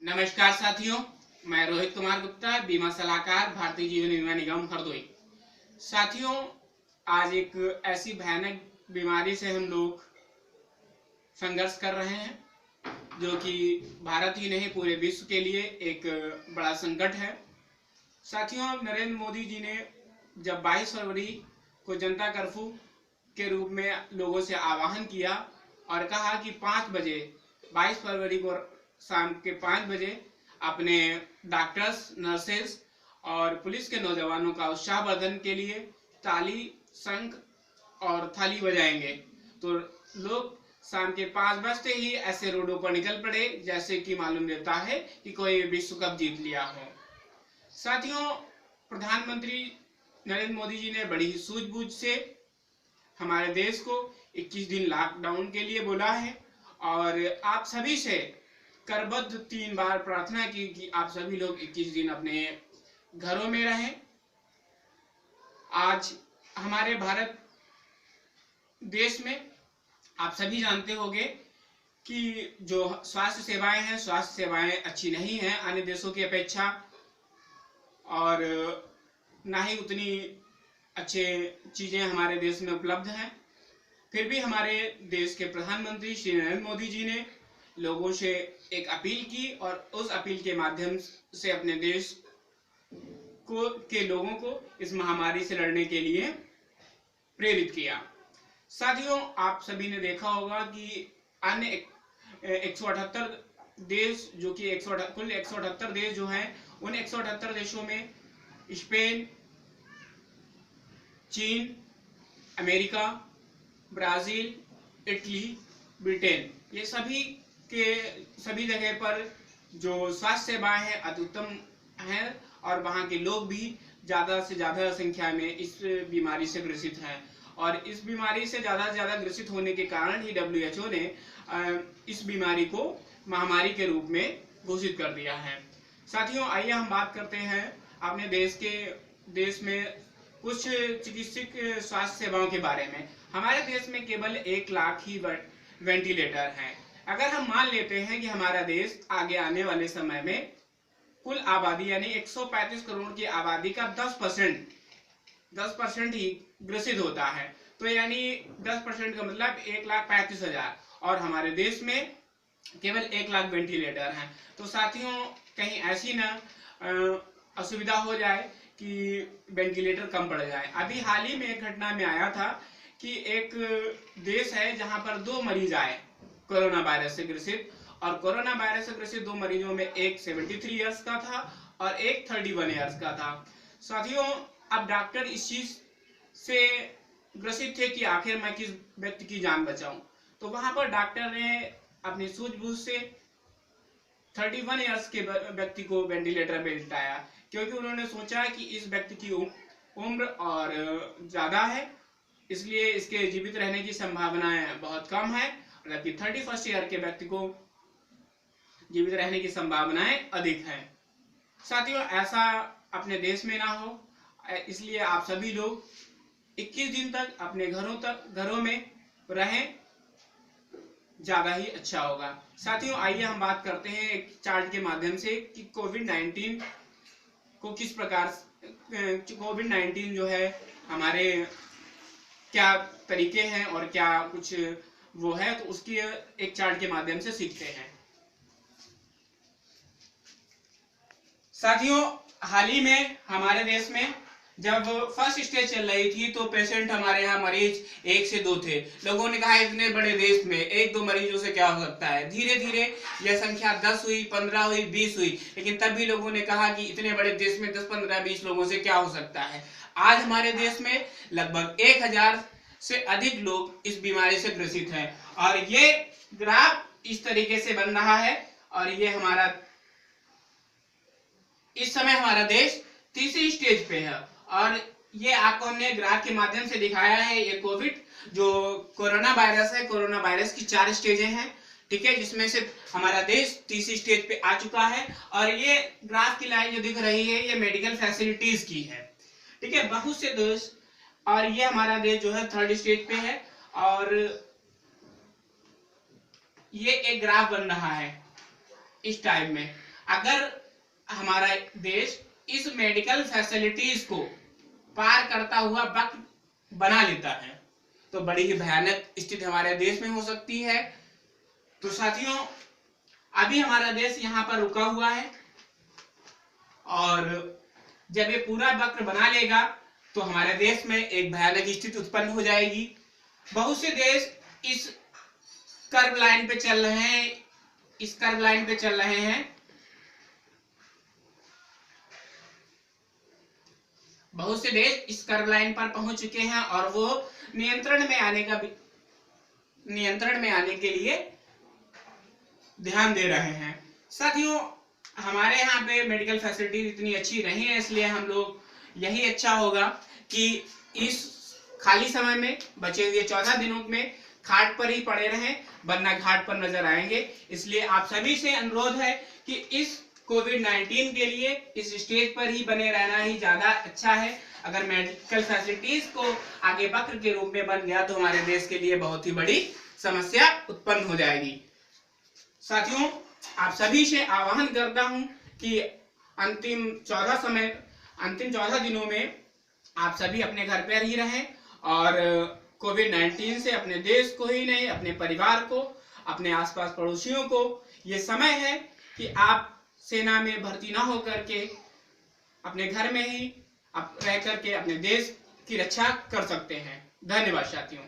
नमस्कार साथियों, मैं रोहित कुमार गुप्ता, बीमा सलाहकार, भारतीय जीवन बीमा निगम हरदोई। साथियों, आज एक ऐसी भयानक बीमारी से हम लोग संघर्ष कर रहे हैं जो कि भारत ही नहीं पूरे विश्व के लिए एक बड़ा संकट है। साथियों, नरेंद्र मोदी जी ने जब 22 फरवरी को जनता कर्फ्यू के रूप में लोगों से आह्वान किया और कहा कि 5 बजे 22 फरवरी को शाम के 5 बजे अपने डॉक्टर्स, नर्सेस और पुलिस के नौजवानों का उत्साहवर्धन के लिए ताली, शंख और थाली बजाएंगे, तो लोग शाम के 5 बजते ही ऐसे रोडों पर निकल पड़े जैसे कि मालूम देता है कि कोई विश्व कप जीत लिया हो। साथियों, प्रधानमंत्री नरेंद्र मोदी जी ने बड़ी ही सूझबूझ से हमारे देश को 21 दिन लॉकडाउन के लिए बोला है और आप सभी से करबद्ध 3 बार प्रार्थना की कि आप सभी लोग 21 दिन अपने घरों में रहें। आज हमारे भारत देश में आप सभी जानते होंगे कि जो स्वास्थ्य सेवाएं हैं, स्वास्थ्य सेवाएं अच्छी नहीं हैं अन्य देशों की अपेक्षा, और ना ही उतनी अच्छे चीजें हमारे देश में उपलब्ध हैं। फिर भी हमारे देश के प्रधानमंत्री श्री नरेंद्र मोदी जी ने लोगों से एक अपील की और उस अपील के माध्यम से अपने देश के लोगों को इस महामारी से लड़ने के लिए प्रेरित किया। साथियों, आप सभी ने देखा होगा कि अन्य 178 देश, जो कि कुल 178 देश जो हैं, उन 178 देशों में स्पेन, चीन, अमेरिका, ब्राजील, इटली, ब्रिटेन, ये सभी जगह पर जो स्वास्थ्य सेवाएं हैं अत्युत्तम हैं और वहां के लोग भी ज्यादा से ज्यादा संख्या में इस बीमारी से ग्रसित हैं। और इस बीमारी से ज्यादा ग्रसित होने के कारण ही WHO ने इस बीमारी को महामारी के रूप में घोषित कर दिया है। साथियों, आइए हम बात करते हैं अपने देश में कुछ चिकित्सक स्वास्थ्य सेवाओं के बारे में। हमारे देश में केवल 1 लाख ही वेंटिलेटर हैं। अगर हम मान लेते हैं कि हमारा देश आगे आने वाले समय में कुल आबादी यानी 135 करोड़ की आबादी का 10% ही ग्रसित होता है, तो यानी 10% का मतलब 1,35,000, और हमारे देश में केवल 1 लाख वेंटिलेटर हैं। तो साथियों, कहीं ऐसी ना असुविधा हो जाए कि वेंटिलेटर कम पड़ जाए। अभी हाल ही में एक घटना में आया था कि एक देश है जहां पर 2 मरीज आए कोरोना वायरस से ग्रसित, और कोरोना वायरस से ग्रसित 2 मरीजों में एक 73 इयर्स का था और एक 31 इयर्स का था। साथियों, अब डॉक्टर इस चीज से ग्रसित थे कि आखिर मैं किस व्यक्ति की जान बचाऊं, तो वहां पर डॉक्टर ने अपनी सूझबूझ से 31 इयर्स के व्यक्ति को वेंटिलेटर पे लिटाया, क्योंकि उन्होंने सोचा कि इस व्यक्ति की उम्र और ज्यादा है, इसलिए इसके जीवित रहने की संभावनाएं बहुत कम है, जबकि 31 ईयर के व्यक्ति को जीवित रहने की संभावनाएं अधिक है। साथियों, ऐसा अपने देश में ना हो, इसलिए आप सभी लोग 21 दिन तक अपने घरों में रहें, ज्यादा ही अच्छा होगा। साथियों, आइए हम बात करते हैं एक चार्ट के माध्यम से कि कोविड-19 को किस प्रकार कोविड-19 जो है हमारे क्या तरीके हैं और क्या कुछ वो है, तो उसकी एक चार्ट के माध्यम से सीखते हैं। साथियों, हाल ही में हमारे देश में जब फर्स्ट स्टेज चल रही थी तो पेशेंट हमारे यहाँ मरीज 1 से 2 थे। लोगों ने कहा इतने बड़े देश में 1-2 मरीजों से क्या हो सकता है। धीरे धीरे यह संख्या 10 हुई, 15 हुई, 20 हुई, लेकिन तब भी लोगों ने कहा कि इतने बड़े देश में 10, 15, 20 लोगों से क्या हो सकता है। आज हमारे देश में लगभग 1000 से अधिक लोग इस बीमारी से ग्रसित हैं और ये ग्राफ इस तरीके से बन रहा है, और ये इस समय हमारा देश तीसरी स्टेज पे है, और ये आपको हमने ग्राफ के माध्यम से दिखाया है। ये कोरोना वायरस है, कोरोना वायरस की 4 स्टेजें हैं, ठीक है, जिसमें से हमारा देश तीसरी स्टेज पे आ चुका है। और ये ग्राफ की लाइन जो दिख रही है ये मेडिकल फैसिलिटीज की है, ठीक है, बहुत से देश, और ये हमारा देश जो है 3rd स्टेज पे है। और ये एक ग्राफ बन रहा है इस टाइप में, अगर हमारा देश इस मेडिकल फैसिलिटीज को पार करता हुआ वक्त बना लेता है तो बड़ी ही भयानक स्थिति हमारे देश में हो सकती है। तो साथियों, अभी हमारा देश यहाँ पर रुका हुआ है और जब ये पूरा वक्र बना लेगा तो हमारे देश में एक भयानक स्थिति उत्पन्न हो जाएगी। बहुत से देश इस कर्व लाइन पे चल रहे हैं, इस कर्व लाइन पे चल रहे हैं। बहुत से देश इस कर्व लाइन पर पहुंच चुके हैं और वो नियंत्रण में आने के लिए ध्यान दे रहे हैं। साथियों, हमारे यहाँ पे मेडिकल फैसिलिटीज इतनी अच्छी नहीं है, इसलिए हम लोग यही अच्छा होगा कि इस खाली समय में बचे हुए 14 दिनों में खाट पर ही पड़े रहें, वरना घाट पर नजर आएंगे। इसलिए आप सभी से अनुरोध है कि इस कोविड-19 के लिए इस स्टेज पर ही बने रहना ही ज्यादा अच्छा है। अगर मेडिकल फैसिलिटीज को आगे वक्र के रूप में बन गया तो हमारे देश के लिए बहुत ही बड़ी समस्या उत्पन्न हो जाएगी। साथियों, आप सभी से आह्वान करता हूं कि अंतिम 14 दिनों में आप सभी अपने घर पर ही रहें और कोविड-19 से अपने देश को ही नहीं, अपने परिवार को, अपने आसपास पड़ोसियों को, ये समय है कि आप सेना में भर्ती ना हो करके अपने घर में ही रह करके अपने देश की रक्षा कर सकते हैं। धन्यवाद साथियों।